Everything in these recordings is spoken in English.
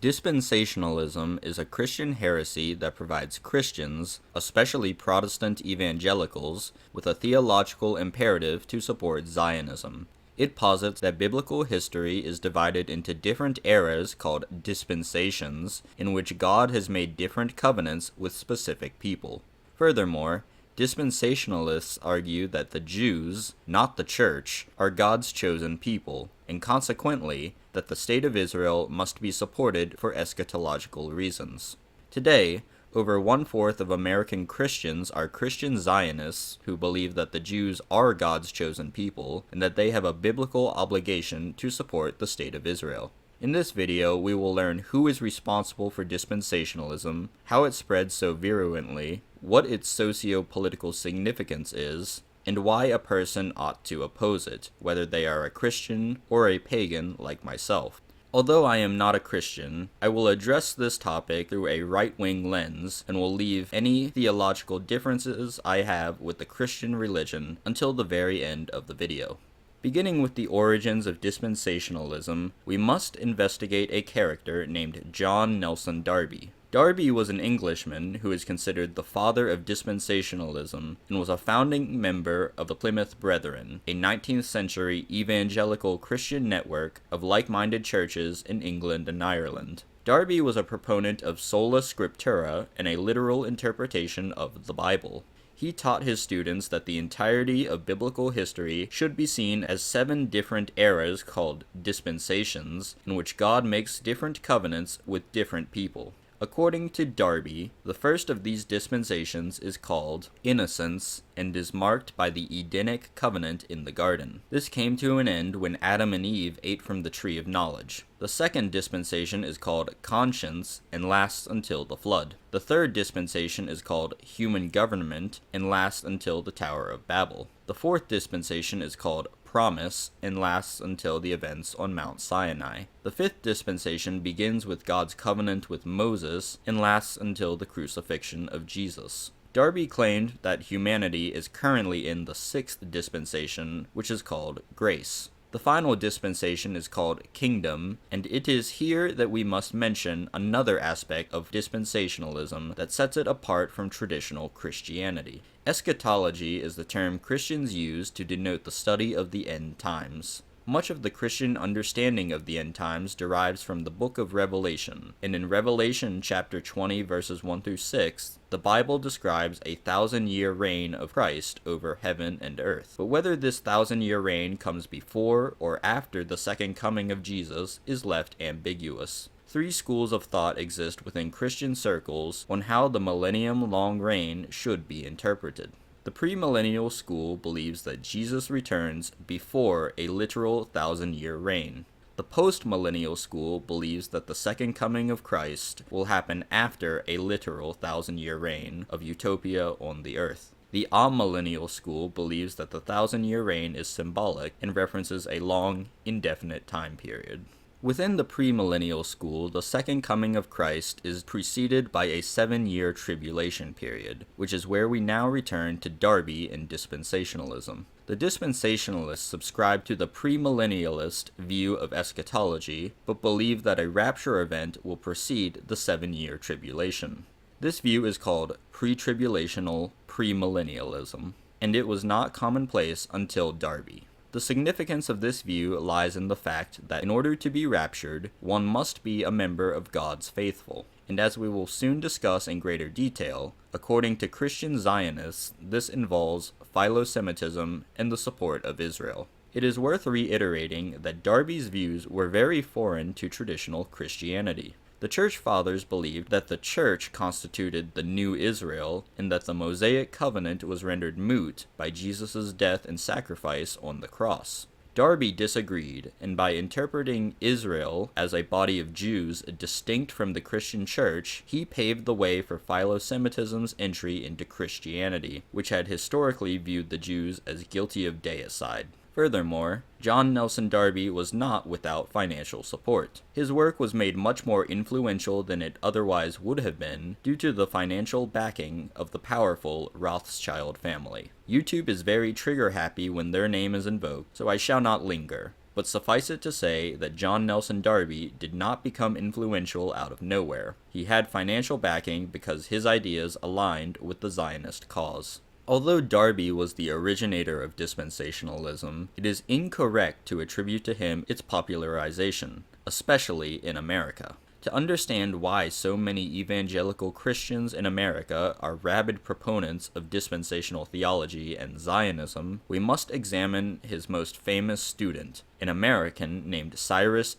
Dispensationalism is a Christian heresy that provides Christians, especially Protestant evangelicals, with a theological imperative to support Zionism. It posits that biblical history is divided into different eras called dispensations, in which God has made different covenants with specific people. Furthermore, dispensationalists argue that the Jews, not the Church, are God's chosen people, and consequently, that the state of Israel must be supported for eschatological reasons. Today, over 1/4 of American Christians are Christian Zionists who believe that the Jews are God's chosen people and that they have a biblical obligation to support the state of Israel. In this video, we will learn who is responsible for dispensationalism, how it spreads so virulently, what its socio-political significance is, and why a person ought to oppose it, whether they are a Christian or a pagan like myself. Although I am not a Christian, I will address this topic through a right-wing lens and will leave any theological differences I have with the Christian religion until the very end of the video. Beginning with the origins of dispensationalism, we must investigate a character named John Nelson Darby. Darby was an Englishman who is considered the father of dispensationalism and was a founding member of the Plymouth Brethren, a 19th century evangelical Christian network of like-minded churches in England and Ireland. Darby was a proponent of sola scriptura and a literal interpretation of the Bible. He taught his students that the entirety of biblical history should be seen as 7 different eras called dispensations, in which God makes different covenants with different people. According to Darby, the first of these dispensations is called innocence and is marked by the Edenic covenant in the garden. This came to an end when Adam and Eve ate from the tree of knowledge. The second dispensation is called conscience and lasts until the flood. The third dispensation is called human government and lasts until the Tower of Babel. The fourth dispensation is called promise and lasts until the events on Mount Sinai. The fifth dispensation begins with God's covenant with Moses and lasts until the crucifixion of Jesus. Darby claimed that humanity is currently in the 6th dispensation, which is called grace. The final dispensation is called kingdom, and it is here that we must mention another aspect of dispensationalism that sets it apart from traditional Christianity. Eschatology is the term Christians use to denote the study of the end times. Much of the Christian understanding of the end times derives from the book of Revelation, and in Revelation chapter 20 verses 1 through 6, the Bible describes a 1,000-year reign of Christ over heaven and earth. But whether this 1,000-year reign comes before or after the second coming of Jesus is left ambiguous. 3 schools of thought exist within Christian circles on how the millennium-long reign should be interpreted. The premillennial school believes that Jesus returns before a literal 1,000-year reign. The postmillennial school believes that the second coming of Christ will happen after a literal 1,000-year reign of utopia on the earth. The amillennial school believes that the 1,000-year reign is symbolic and references a long, indefinite time period. Within the premillennial school, the second coming of Christ is preceded by a 7-year tribulation period, which is where we now return to Darby and dispensationalism. The dispensationalists subscribe to the premillennialist view of eschatology, but believe that a rapture event will precede the 7-year tribulation. This view is called pre-tribulational premillennialism, and it was not commonplace until Darby. The significance of this view lies in the fact that in order to be raptured, one must be a member of God's faithful. And as we will soon discuss in greater detail, according to Christian Zionists, this involves philo-Semitism and the support of Israel. It is worth reiterating that Darby's views were very foreign to traditional Christianity. The Church Fathers believed that the Church constituted the new Israel, and that the Mosaic covenant was rendered moot by Jesus' death and sacrifice on the cross. Darby disagreed, and by interpreting Israel as a body of Jews distinct from the Christian Church, he paved the way for philo-Semitism's entry into Christianity, which had historically viewed the Jews as guilty of deicide. Furthermore, John Nelson Darby was not without financial support. His work was made much more influential than it otherwise would have been due to the financial backing of the powerful Rothschild family. YouTube is very trigger-happy when their name is invoked, so I shall not linger. But but suffice it to say that John Nelson Darby did not become influential out of nowhere. He had financial backing because his ideas aligned with the Zionist cause. Although Darby was the originator of dispensationalism, it is incorrect to attribute to him its popularization, especially in America. To understand why so many evangelical Christians in America are rabid proponents of dispensational theology and Zionism, we must examine his most famous student, an American named Cyrus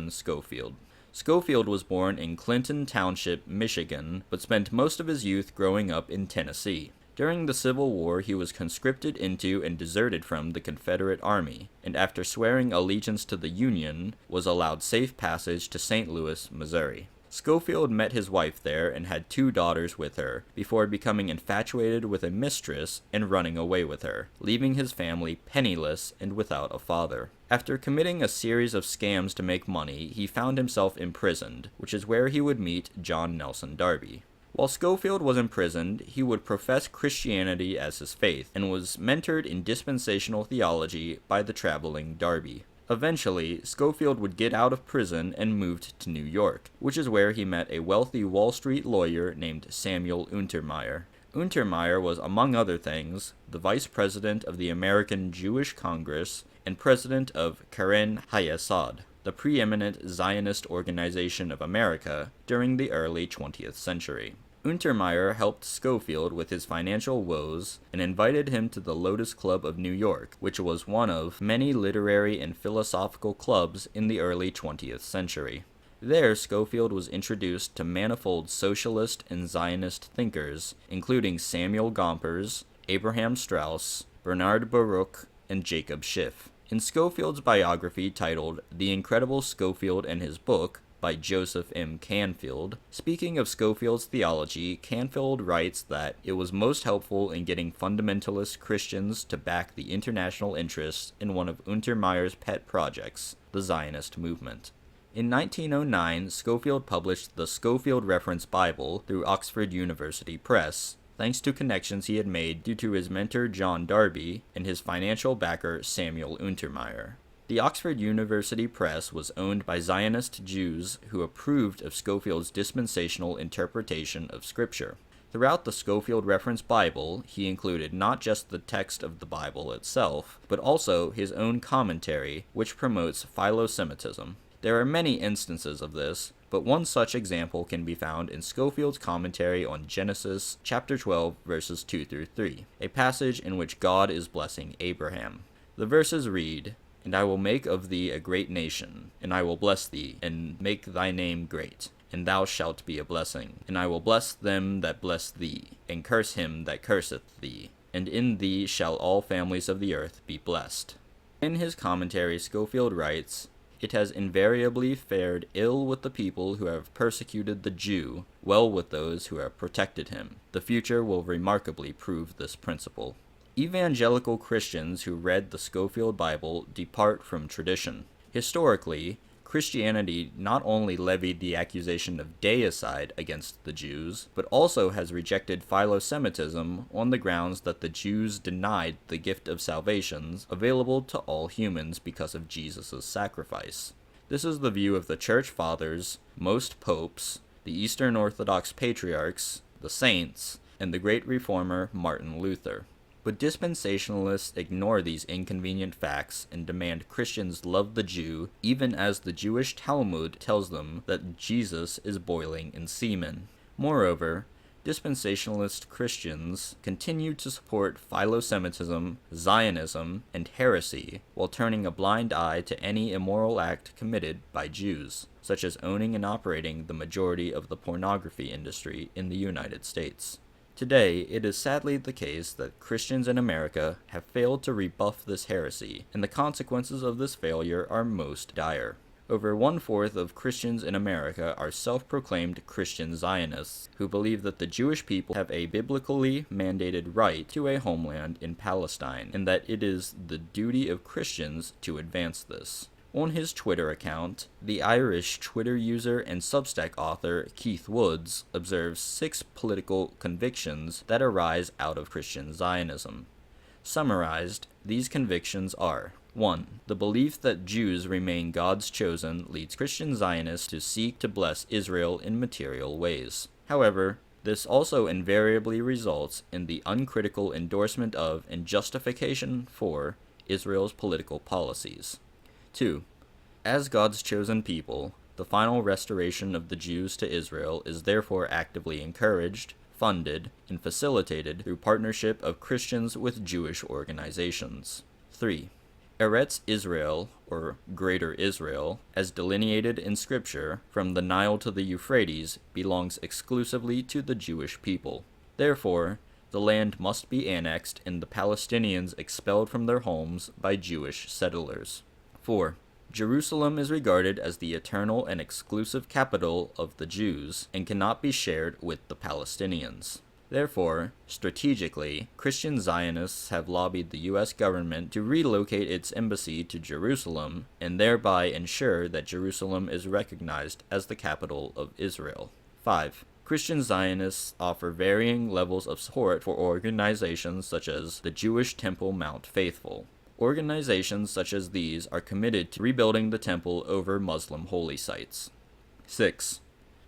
Scofield. Scofield was born in Clinton Township, Michigan, but spent most of his youth growing up in Tennessee. During the Civil War, he was conscripted into and deserted from the Confederate Army, and after swearing allegiance to the Union, was allowed safe passage to St. Louis, Missouri. Scofield met his wife there and had 2 daughters with her, before becoming infatuated with a mistress and running away with her, leaving his family penniless and without a father. After committing a series of scams to make money, he found himself imprisoned, which is where he would meet John Nelson Darby. While Scofield was imprisoned, he would profess Christianity as his faith, and was mentored in dispensational theology by the traveling Darby. Eventually, Scofield would get out of prison and moved to New York, which is where he met a wealthy Wall Street lawyer named Samuel Untermyer. Untermyer was, among other things, the vice president of the American Jewish Congress and president of Keren Hayesod, the preeminent Zionist organization of America during the early 20th century. Untermyer helped Scofield with his financial woes and invited him to the Lotus Club of New York, which was one of many literary and philosophical clubs in the early 20th century. There, Scofield was introduced to manifold socialist and Zionist thinkers, including Samuel Gompers, Abraham Strauss, Bernard Baruch, and Jacob Schiff. In Scofield's biography titled The Incredible Scofield and His Book, by Joseph M. Canfield, speaking of Scofield's theology, Canfield writes that it was most helpful in getting fundamentalist Christians to back the international interests in one of Untermyer's pet projects, the Zionist movement. In 1909, Scofield published the Scofield Reference Bible through Oxford University Press, thanks to connections he had made due to his mentor John Darby and his financial backer Samuel Untermyer. The Oxford University Press was owned by Zionist Jews who approved of Scofield's dispensational interpretation of Scripture. Throughout the Scofield Reference Bible, he included not just the text of the Bible itself, but also his own commentary, which promotes philo-Semitism. There are many instances of this, but one such example can be found in Scofield's commentary on Genesis chapter 12, verses 2 through 3, a passage in which God is blessing Abraham. The verses read, "And I will make of thee a great nation, and I will bless thee, and make thy name great, and thou shalt be a blessing. And I will bless them that bless thee, and curse him that curseth thee. And in thee shall all families of the earth be blessed." In his commentary, Scofield writes, "It has invariably fared ill with the people who have persecuted the Jew, well with those who have protected him. The future will remarkably prove this principle." Evangelical Christians who read the Scofield Bible depart from tradition. Historically, Christianity not only levied the accusation of deicide against the Jews, but also has rejected philo-Semitism on the grounds that the Jews denied the gift of salvations available to all humans because of Jesus' sacrifice. This is the view of the Church Fathers, most popes, the Eastern Orthodox patriarchs, the saints, and the great reformer Martin Luther. But dispensationalists ignore these inconvenient facts and demand Christians love the Jew, even as the Jewish Talmud tells them that Jesus is boiling in semen. Moreover, dispensationalist Christians continue to support philo-Semitism, Zionism, and heresy, while turning a blind eye to any immoral act committed by Jews, such as owning and operating the majority of the pornography industry in the United States. Today, it is sadly the case that Christians in America have failed to rebuff this heresy, and the consequences of this failure are most dire. Over 1/4 of Christians in America are self-proclaimed Christian Zionists, who believe that the Jewish people have a biblically mandated right to a homeland in Palestine, and that it is the duty of Christians to advance this. On his Twitter account, the Irish Twitter user and Substack author Keith Woods observes 6 political convictions that arise out of Christian Zionism. Summarized, these convictions are: 1. The belief that Jews remain God's chosen leads Christian Zionists to seek to bless Israel in material ways. However, this also invariably results in the uncritical endorsement of and justification for Israel's political policies. 2. As God's chosen people, the final restoration of the Jews to Israel is therefore actively encouraged, funded, and facilitated through partnership of Christians with Jewish organizations. 3. Eretz Israel, or Greater Israel, as delineated in Scripture from the Nile to the Euphrates, belongs exclusively to the Jewish people. Therefore, the land must be annexed and the Palestinians expelled from their homes by Jewish settlers. 4. Jerusalem is regarded as the eternal and exclusive capital of the Jews and cannot be shared with the Palestinians. Therefore, strategically, Christian Zionists have lobbied the U.S. government to relocate its embassy to Jerusalem and thereby ensure that Jerusalem is recognized as the capital of Israel. 5. Christian Zionists offer varying levels of support for organizations such as the Jewish Temple Mount Faithful. Organizations such as these are committed to rebuilding the temple over Muslim holy sites. 6.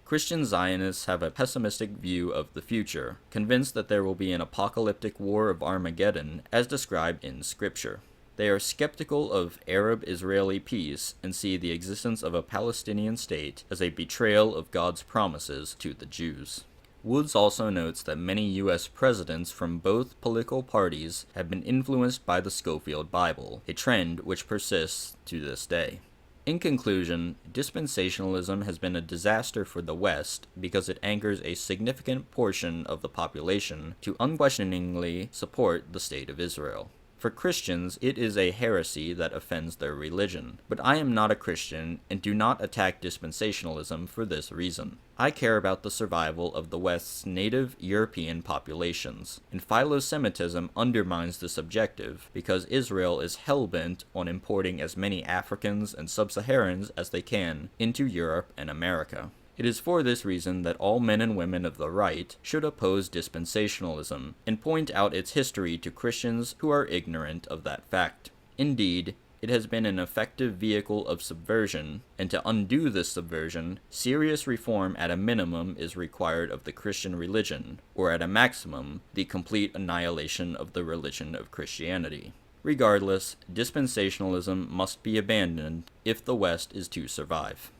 Christian Zionists have a pessimistic view of the future, convinced that there will be an apocalyptic war of Armageddon as described in Scripture. They are skeptical of Arab-Israeli peace and see the existence of a Palestinian state as a betrayal of God's promises to the Jews. Woods also notes that many U.S. presidents from both political parties have been influenced by the Scofield Bible, a trend which persists to this day. In conclusion, dispensationalism has been a disaster for the West because it anchors a significant portion of the population to unquestioningly support the State of Israel. For Christians, it is a heresy that offends their religion, but I am not a Christian and do not attack dispensationalism for this reason. I care about the survival of the West's native European populations, and philo-Semitism undermines this objective because Israel is hell-bent on importing as many Africans and sub-Saharans as they can into Europe and America. It is for this reason that all men and women of the right should oppose dispensationalism and point out its history to Christians who are ignorant of that fact. Indeed, it has been an effective vehicle of subversion, and to undo this subversion, serious reform at a minimum is required of the Christian religion, or at a maximum, the complete annihilation of the religion of Christianity. Regardless, dispensationalism must be abandoned if the West is to survive.